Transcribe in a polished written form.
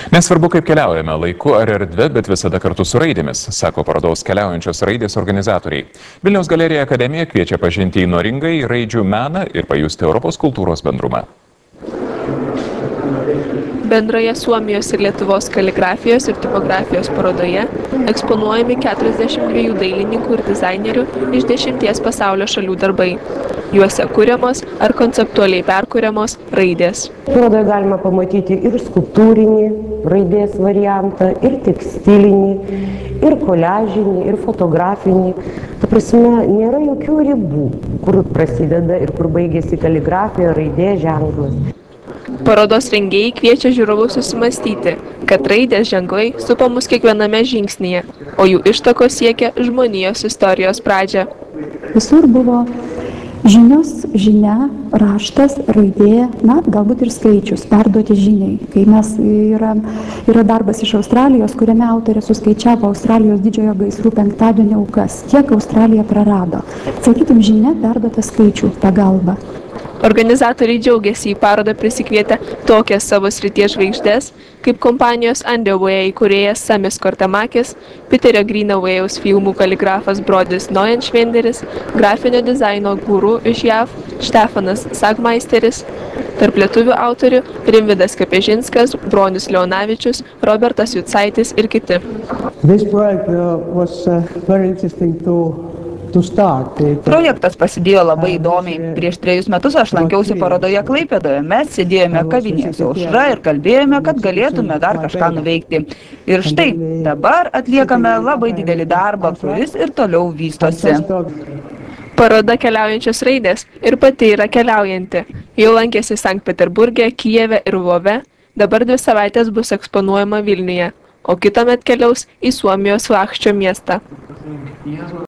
Nesvarbu, kaip keliaujame, laiku ar erdve, bet visada kartu su raidėmis, sako parodos Keliaujančios raidės organizatoriai. Vilniaus galerija Akademija kviečia pažinti įnoringai raidžių meną ir pajusti Europos kultūros bendrumą. Bendroje Suomijos ir Lietuvos kaligrafijos ir tipografijos parodoje eksponuojami 42 dailininkų ir dizainerių iš 10 pasaulio šalių darbai. Juose kuriamos ar konceptualiai perkuriamos raidės. Parodoje galima pamatyti ir skulptūrinį raidės variantą, ir tekstilinį, ir koliažinį, ir fotografinį. Ta prasme, nėra jokių ribų, kur prasideda ir kur baigėsi kaligrafija, raidė, ženklas. Parodos rengėjai kviečia žiūrovus susimastyti, kad raidės ženklai supa mus kiekviename žingsnyje, o jų ištakos siekia žmonijos istorijos pradžią. Visur buvo žinios, žinia, raštas, raidė, galbūt ir skaičius, perduoti žiniai. Kai yra darbas iš Australijos, kuriame autorė suskaičiavo Australijos didžiojo gaisrų penktadienio aukas, kiek Australija prarado. Sakytum, žinia perduota skaičių pagalba. Organizatoriai džiaugiasi į parodą prisikvietę tokias savo srities žvaigždės, kaip kompanijos Underway įkūrėjas Samis Kortemakis, Peterio Greenawayaus filmų kaligrafas Brodis Neuenšvenderis, grafinio dizaino guru iš JAV Štefanas Sagmeisteris, tarp lietuvių autorių Rimvydas Kepežinskas, Bronius Leonavičius, Robertas Jucaitis ir kiti. Projektas pasidėjo labai įdomiai. Prieš 3 metus aš lankiausi parodoje Klaipėdoje. Mes sėdėjome kavinėje su aušra ir kalbėjome, kad galėtume dar kažką nuveikti. Ir štai, dabar atliekame labai didelį darbą, kuris ir toliau vystosi. Paroda Keliaujančios raidės ir pati yra keliaujanti. Jau lankėsi Sankt Peterburge, Kijeve ir Lvove, dabar 2 savaitės bus eksponuojama Vilniuje, o kitąmet keliaus į Suomijos Lahdžio miestą.